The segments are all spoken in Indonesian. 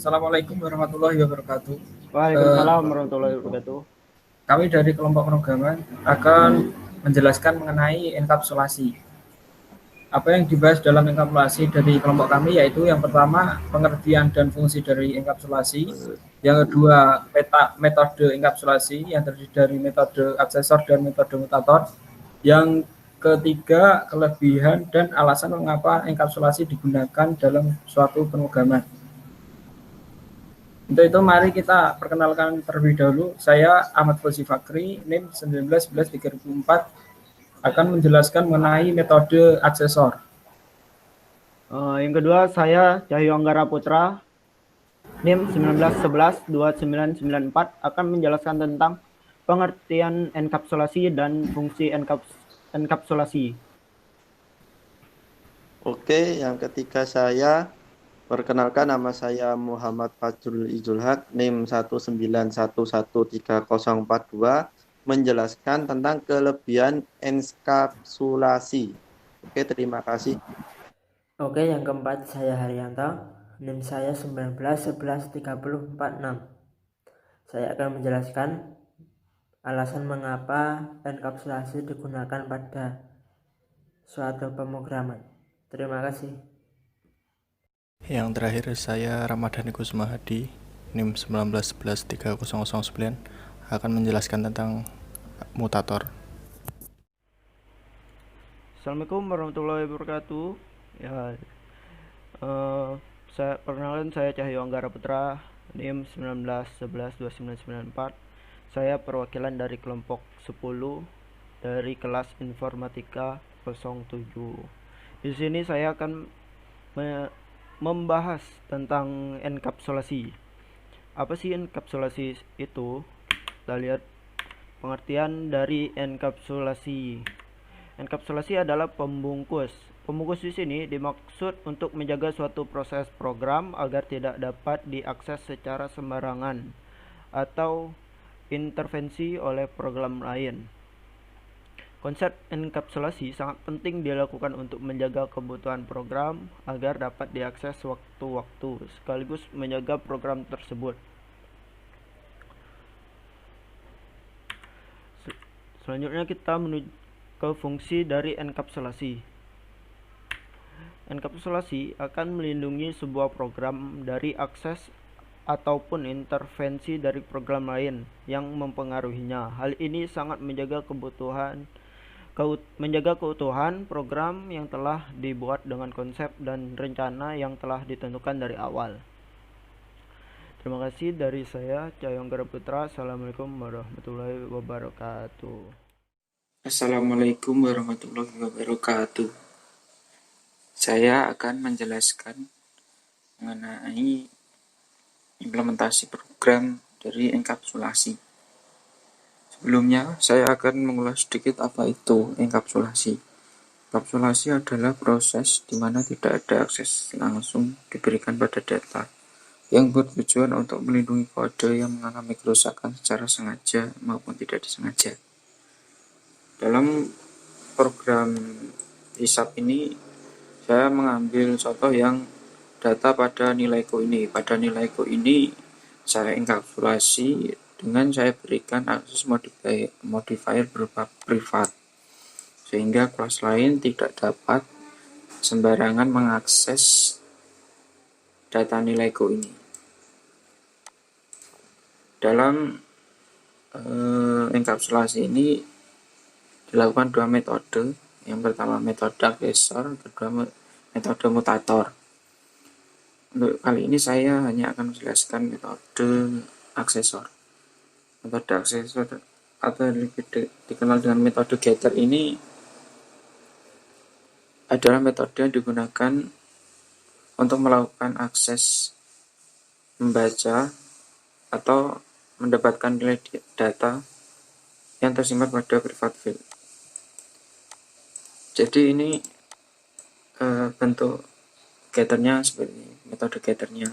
Assalamualaikum warahmatullahi wabarakatuh. Eh, Waalaikumsalam warahmatullahi wabarakatuh. Kami dari kelompok pemrograman akan menjelaskan mengenai enkapsulasi. Apa yang dibahas dalam enkapsulasi dari kelompok kami yaitu yang pertama pengertian dan fungsi dari enkapsulasi, yang kedua metode enkapsulasi yang terdiri dari metode aksesor dan metode mutator, yang ketiga kelebihan dan alasan mengapa enkapsulasi digunakan dalam suatu pemrograman. Untuk itu mari kita perkenalkan terlebih dahulu. Saya Ahmad Fauzi Fakri, NIM 1911-3004, akan menjelaskan mengenai metode aksesor. Yang kedua, saya Cahyo Anggara Putra, NIM 1911-2994, akan menjelaskan tentang pengertian enkapsulasi dan fungsi enkapsulasi. Oke, yang ketiga saya perkenalkan, nama saya Muhammad Fajrul Izulhaq, NIM 191130442, menjelaskan tentang kelebihan enkapsulasi. Oke, terima kasih. Oke, yang keempat saya Haryanto, NIM saya 19113046. Saya akan menjelaskan alasan mengapa enkapsulasi digunakan pada suatu pemrograman. Terima kasih. Yang terakhir saya Ramadhani Kusumahadi, NIM 1911-3009, akan menjelaskan tentang mutator. Assalamualaikum warahmatullahi wabarakatuh. Perkenalkan, saya Cahyo Anggara Putra, NIM 1911-2994. Saya perwakilan dari kelompok 10 dari kelas Informatika 07. Di sini saya akan membahas tentang enkapsulasi. Apa sih enkapsulasi itu? Kita lihat pengertian dari enkapsulasi. Enkapsulasi adalah pembungkus. Pembungkus di sini dimaksud untuk menjaga suatu proses program agar tidak dapat diakses secara sembarangan atau intervensi oleh program lain. Konsep enkapsulasi sangat penting dilakukan untuk menjaga kebutuhan program agar dapat diakses waktu-waktu, sekaligus menjaga program tersebut. Selanjutnya kita menuju ke fungsi dari enkapsulasi. Enkapsulasi akan melindungi sebuah program dari akses ataupun intervensi dari program lain yang mempengaruhinya. Hal ini sangat menjaga keutuhan program yang telah dibuat dengan konsep dan rencana yang telah ditentukan dari awal. Terima kasih dari saya, Cahyo Anggara Putra. Assalamualaikum warahmatullahi wabarakatuh. Assalamualaikum warahmatullahi wabarakatuh. Saya akan menjelaskan mengenai implementasi program dari enkapsulasi. Sebelumnya, saya akan mengulas sedikit apa itu enkapsulasi. Enkapsulasi adalah proses di mana tidak ada akses langsung diberikan pada data, yang bertujuan untuk melindungi kode yang mengalami kerusakan secara sengaja maupun tidak disengaja. Dalam program hisab ini, saya mengambil contoh yang data pada nilai ko ini. Pada nilai ko ini, saya enkapsulasi dengan saya berikan akses modifier berupa privat, sehingga kelas lain tidak dapat sembarangan mengakses data nilai ko ini. Dalam enkapsulasi ini dilakukan dua metode. Yang pertama metode aksesor, kedua metode mutator. Untuk kali ini saya hanya akan menjelaskan metode aksesor. Metode aksesor atau lebih dikenal dengan metode getter ini adalah metode yang digunakan untuk melakukan akses, membaca atau mendapatkan nilai data yang tersimpan pada private field. Jadi ini bentuk getternya seperti ini, metode getternya.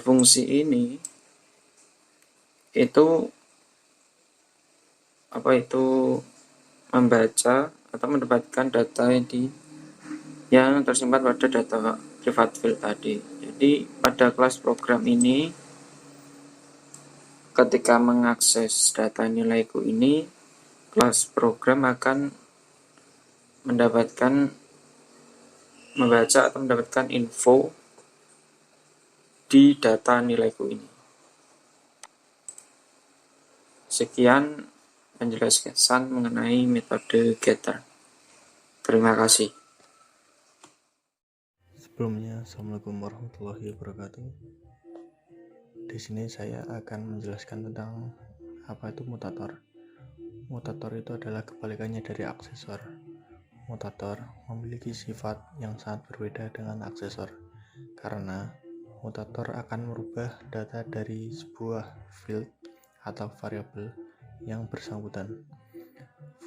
Fungsi ini itu membaca atau mendapatkan data yang tersimpan pada private field tadi. Jadi pada kelas program ini, ketika mengakses data nilaiku ini, kelas program akan membaca atau mendapatkan info di data nilaiku ini. Sekian penjelasan mengenai metode getter. Terima kasih. Sebelumnya, Assalamualaikum warahmatullahi wabarakatuh. Di sini saya akan menjelaskan tentang apa itu mutator. Mutator itu adalah kebalikannya dari aksesor. Mutator memiliki sifat yang sangat berbeda dengan aksesor, karena mutator akan merubah data dari sebuah field atau variabel yang bersangkutan.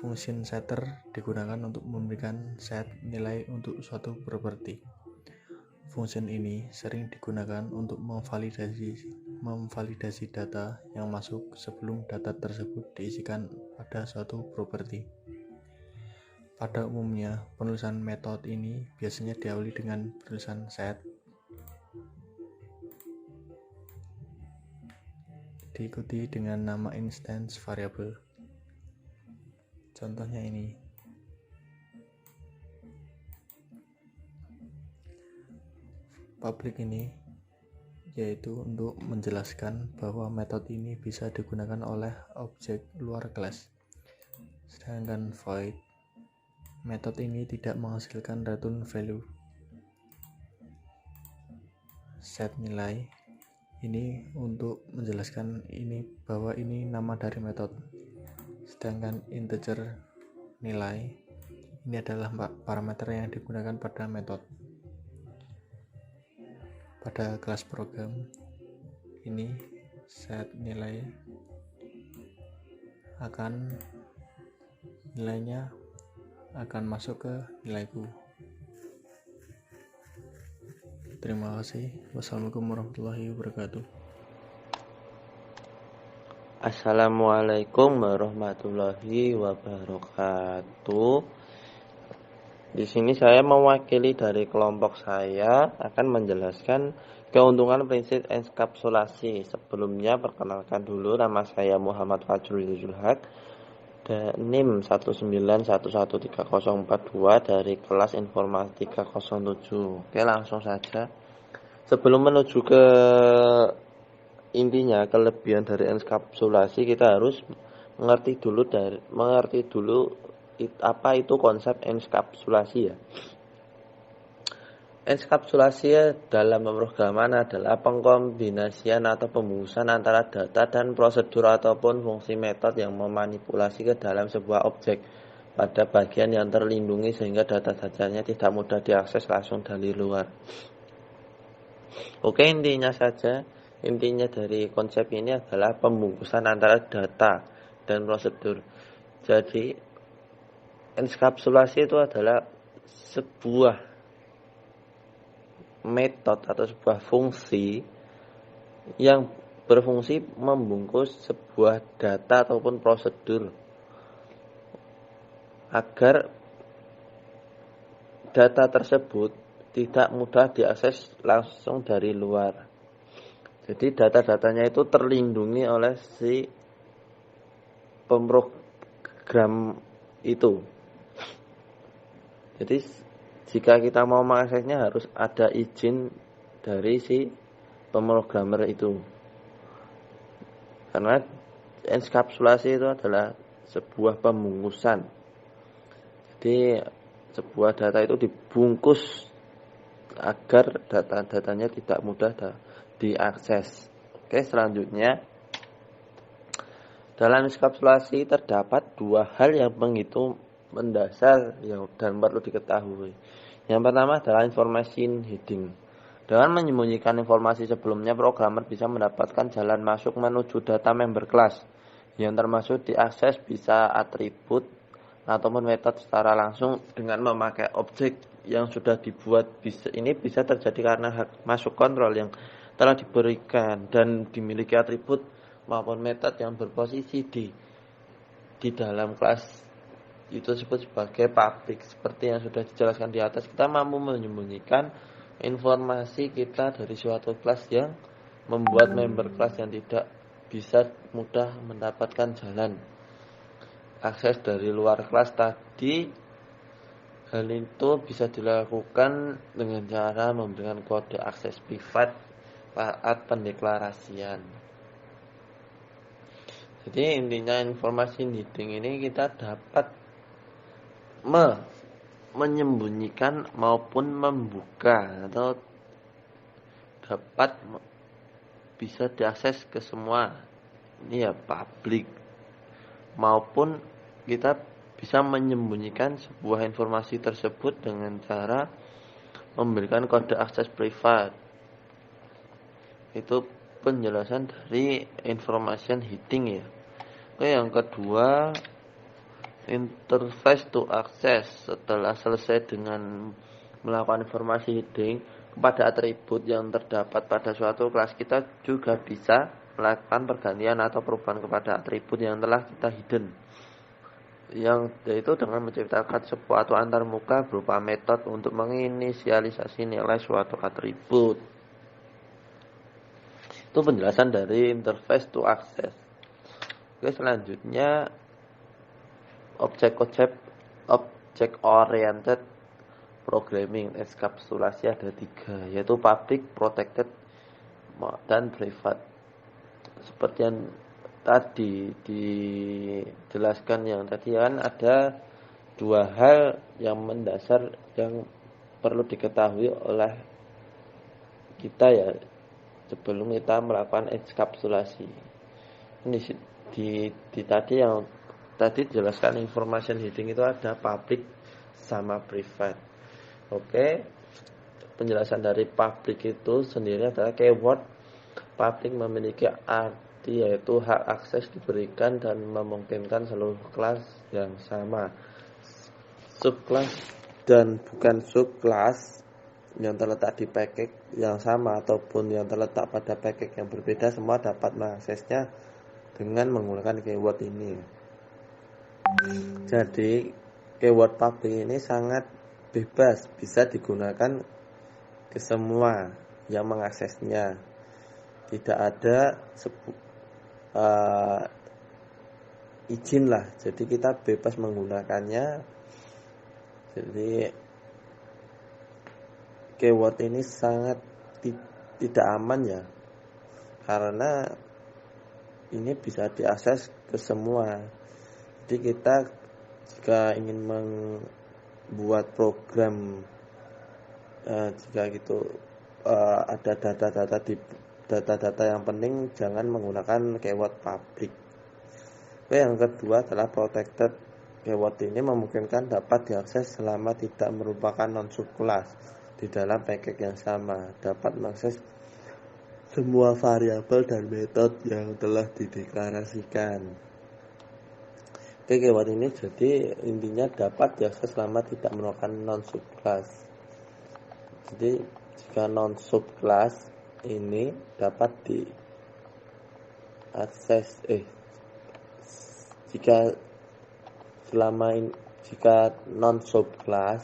Function setter digunakan untuk memberikan set nilai untuk suatu properti. Function ini sering digunakan untuk memvalidasi data yang masuk sebelum data tersebut diisikan pada suatu properti. Pada umumnya, penulisan metode ini biasanya diawali dengan penulisan set, diikuti dengan nama instance variable. Contohnya ini. Public ini yaitu untuk menjelaskan bahwa metode ini bisa digunakan oleh objek luar kelas. Sedangkan void, metode ini tidak menghasilkan return value. Set nilai ini untuk menjelaskan bahwa ini nama dari metode. Sedangkan integer nilai ini adalah parameter yang digunakan pada metode. Pada kelas program ini, set nilai nilainya akan masuk ke nilaiku. Terima kasih. Wassalamualaikum warahmatullahi wabarakatuh. Assalamualaikum warahmatullahi wabarakatuh. Di sini saya mewakili dari kelompok saya akan menjelaskan keuntungan prinsip enkapsulasi. Sebelumnya perkenalkan dulu, nama saya Muhammad Fajrul Izulhaq, NIM 1911342 dari kelas Informatika 07. Oke, langsung saja. Sebelum menuju ke intinya, kelebihan dari enkapsulasi, kita harus mengerti dulu apa itu konsep enkapsulasi ya. Enkapsulasi dalam pemrograman adalah pengkombinasian atau pembungkusan antara data dan prosedur ataupun fungsi metode yang memanipulasi ke dalam sebuah objek pada bagian yang terlindungi sehingga data-datanya tidak mudah diakses langsung dari luar. Oke, intinya dari konsep ini adalah pembungkusan antara data dan prosedur. Jadi enkapsulasi itu adalah sebuah metode atau sebuah fungsi yang berfungsi membungkus sebuah data ataupun prosedur agar data tersebut tidak mudah diakses langsung dari luar. Jadi data-datanya itu terlindungi oleh si pemrogram itu. Jadi jika kita mau mengaksesnya harus ada izin dari si pemrogramer itu. Karena enkapsulasi itu adalah sebuah pembungkusan. Jadi sebuah data itu dibungkus agar data-datanya tidak mudah diakses. Oke, selanjutnya dalam enkapsulasi terdapat dua hal yang begitu mendasar dan perlu diketahui. Yang pertama adalah information hiding. Dengan menyembunyikan informasi sebelumnya, programmer bisa mendapatkan jalan masuk menuju data member class yang termasuk diakses bisa atribut ataupun metode secara langsung dengan memakai objek yang sudah dibuat. Ini bisa terjadi karena hak masuk kontrol yang telah diberikan dan dimiliki atribut maupun metode yang berposisi di dalam kelas itu disebut sebagai public. Seperti yang sudah dijelaskan di atas, kita mampu menyembunyikan informasi kita dari suatu kelas yang membuat member kelas yang tidak bisa mudah mendapatkan jalan akses dari luar kelas tadi. Hal itu bisa dilakukan dengan cara memberikan kode akses privat saat pendeklarasian. Jadi intinya informasi hiding ini kita dapat menyembunyikan maupun membuka atau dapat bisa diakses ke semua. Ini ya publik, maupun kita bisa menyembunyikan sebuah informasi tersebut dengan cara memberikan kode akses privat. Itu penjelasan dari information hiding ya. Oke, yang kedua, interface to access. Setelah selesai dengan melakukan informasi hiding kepada atribut yang terdapat pada suatu kelas, kita juga bisa melakukan pergantian atau perubahan kepada atribut yang telah kita hidden, yang yaitu dengan menciptakan sebuah atau antarmuka berupa metode untuk menginisialisasi nilai suatu atribut. Itu penjelasan dari interface to access. Oke, selanjutnya object oriented programming. Enkapsulasi ada 3, yaitu public, protected, dan private. Seperti yang tadi dijelaskan, yang tadi kan ada 2 hal yang mendasar yang perlu diketahui oleh kita ya sebelum kita melakukan enkapsulasi. Ini di tadi yang tadi dijelaskan information hiding itu ada public sama private. Oke, penjelasan dari public itu sendiri adalah keyword public memiliki arti yaitu hak akses diberikan dan memungkinkan seluruh kelas yang sama. Subkelas dan bukan subkelas yang terletak di package yang sama ataupun yang terletak pada package yang berbeda, semua dapat mengaksesnya dengan menggunakan keyword ini. Jadi keyword public ini sangat bebas, bisa digunakan ke semua yang mengaksesnya. Tidak ada izin lah, jadi kita bebas menggunakannya. Jadi keyword ini sangat tidak aman ya, karena ini bisa diakses ke semua. Jadi kita jika ingin membuat program, jika gitu ada data-data yang penting, jangan menggunakan keyword public. Oke, yang kedua adalah protected. Keyword ini memungkinkan dapat diakses selama tidak merupakan non-subclass di dalam package yang sama, dapat mengakses semua variabel dan metode yang telah dideklarasikan. Oke, keyword ini jadi intinya dapat diakses selama tidak merupakan non-subclass. Jadi jika non-subclass ini dapat diakses jika non-subclass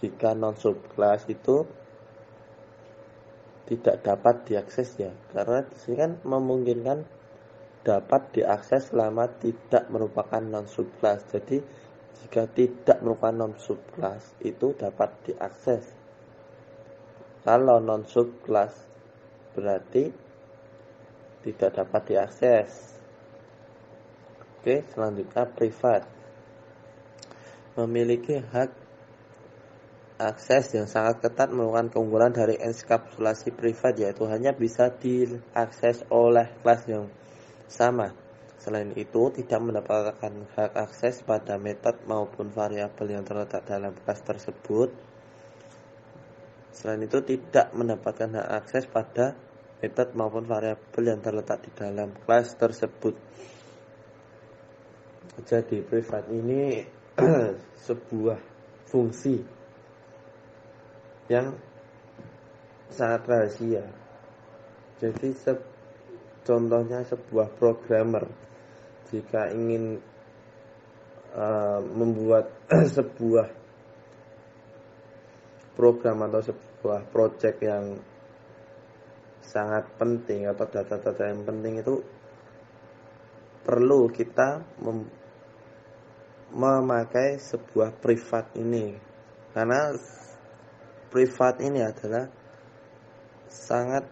jika non-subclass itu tidak dapat diakses ya, karena di sini kan memungkinkan dapat diakses selama tidak merupakan non-subclass. Jadi jika tidak merupakan non-subclass itu dapat diakses. Kalau non-subclass berarti tidak dapat diakses. Oke, selanjutnya private. Memiliki hak akses yang sangat ketat. Merupakan keunggulan dari enkapsulasi private, yaitu hanya bisa diakses oleh kelas yang sama. Selain itu, tidak mendapatkan hak akses pada metode maupun variabel yang terletak dalam kelas tersebut. Selain itu, tidak mendapatkan hak akses pada metode maupun variabel yang terletak di dalam kelas tersebut. Jadi private ini sebuah fungsi yang sangat rahasia. Jadi contohnya sebuah programmer jika ingin membuat sebuah program atau sebuah project yang sangat penting atau data-data yang penting itu perlu kita memakai sebuah privat ini, karena privat ini adalah sangat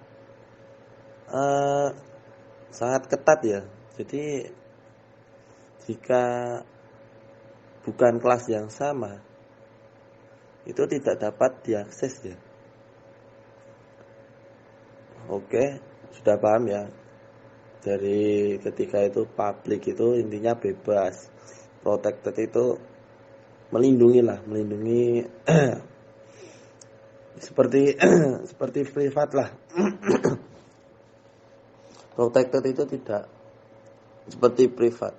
ketat ya. Jadi jika bukan kelas yang sama itu tidak dapat diakses ya. Oke, sudah paham ya. Dari ketika itu public itu intinya bebas, protected itu melindungi seperti privat lah. Protected itu tidak seperti privat,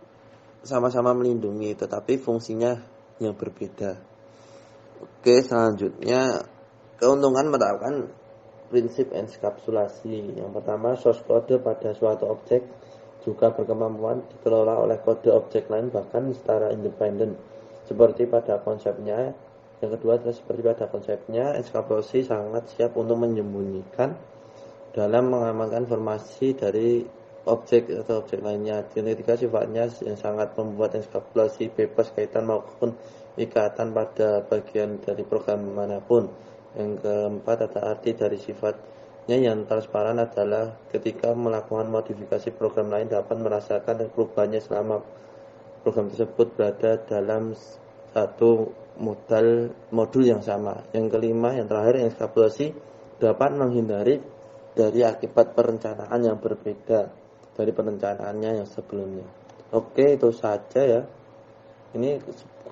sama-sama melindungi tetapi fungsinya yang berbeda. Oke, selanjutnya keuntungan menerapkan prinsip enskapsulasi. Yang pertama, source kode pada suatu objek juga berkemampuan dikelola oleh kode objek lain bahkan secara independen seperti pada konsepnya. Yang kedua adalah seperti pada konsepnya, enskapsulasi sangat siap untuk menyembunyikan dalam mengamankan informasi dari objek atau objek lainnya. Yang ketiga, sifatnya yang sangat membuat enskapsulasi bebas kaitan maupun ikatan pada bagian dari program manapun. Yang keempat, ada arti dari sifatnya yang transparan adalah ketika melakukan modifikasi program lain dapat merasakan perubahannya selama program tersebut berada dalam satu modul yang sama. Yang kelima, yang terakhir, enskapsulasi dapat menghindari dari akibat perencanaan yang berbeda dari perencanaannya yang sebelumnya. Oke, itu saja ya. Ini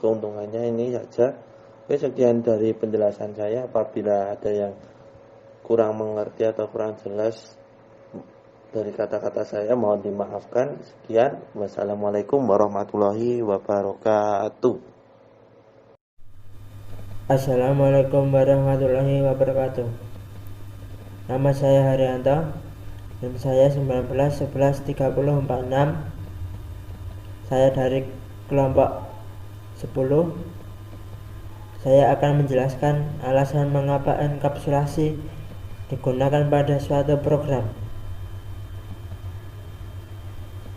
keuntungannya ini saja. Oke, sekian dari penjelasan saya. Apabila ada yang kurang mengerti atau kurang jelas dari kata-kata saya, mohon dimaafkan. Sekian. Wassalamualaikum warahmatullahi wabarakatuh. Assalamualaikum warahmatullahi wabarakatuh. Nama saya Haryanto dan saya 19113046. Saya dari kelompok 10. Saya akan menjelaskan alasan mengapa enkapsulasi digunakan pada suatu program.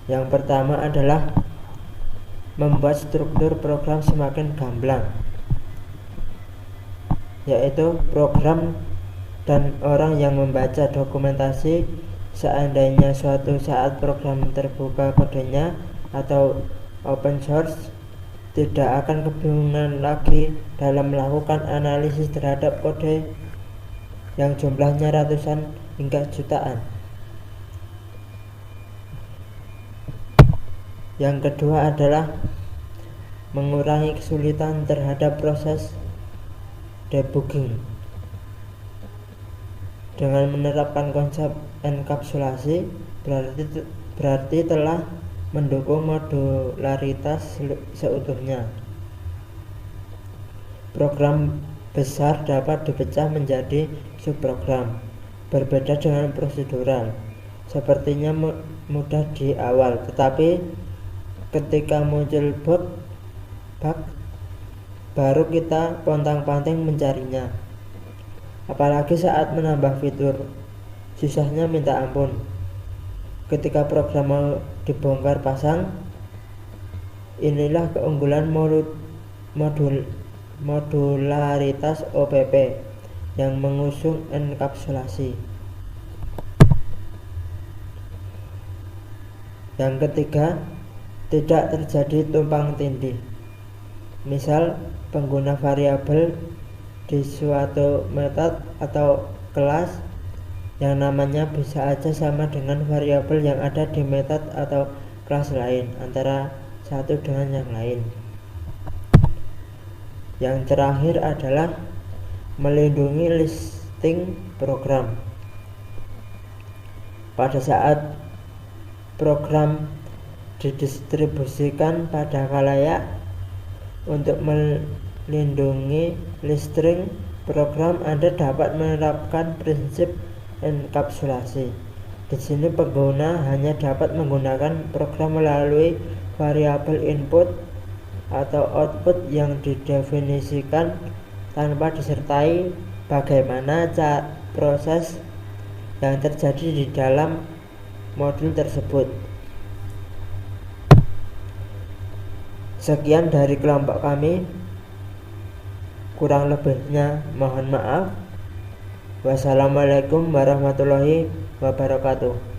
Yang pertama adalah membuat struktur program semakin gamblang, yaitu program dan orang yang membaca dokumentasi seandainya suatu saat program terbuka kodenya atau open source tidak akan kebingungan lagi dalam melakukan analisis terhadap kode yang jumlahnya ratusan hingga jutaan. Yang kedua adalah mengurangi kesulitan terhadap proses debugging. Dengan menerapkan konsep enkapsulasi berarti telah mendukung modularitas seutuhnya. Program besar dapat dipecah menjadi subprogram, berbeda dengan prosedural. Sepertinya mudah di awal, tetapi ketika muncul bug baru kita pontang-panting mencarinya. Apalagi saat menambah fitur, susahnya minta ampun. Ketika program mau dibongkar pasang, inilah keunggulan modularitas OPP yang mengusung enkapsulasi. Yang ketiga, tidak terjadi tumpang tindih. Misal, pengguna variabel di suatu metode atau kelas yang namanya bisa aja sama dengan variabel yang ada di metode atau kelas lain, antara satu dengan yang lain. Yang terakhir adalah melindungi listing program. Pada saat program didistribusikan pada khalayak, untuk melindungi listing program Anda dapat menerapkan prinsip enkapsulasi. Di sini pengguna hanya dapat menggunakan program melalui variabel input atau output yang didefinisikan tanpa disertai bagaimana proses yang terjadi di dalam modul tersebut. Sekian dari kelompok kami, kurang lebihnya mohon maaf. Wassalamualaikum warahmatullahi wabarakatuh.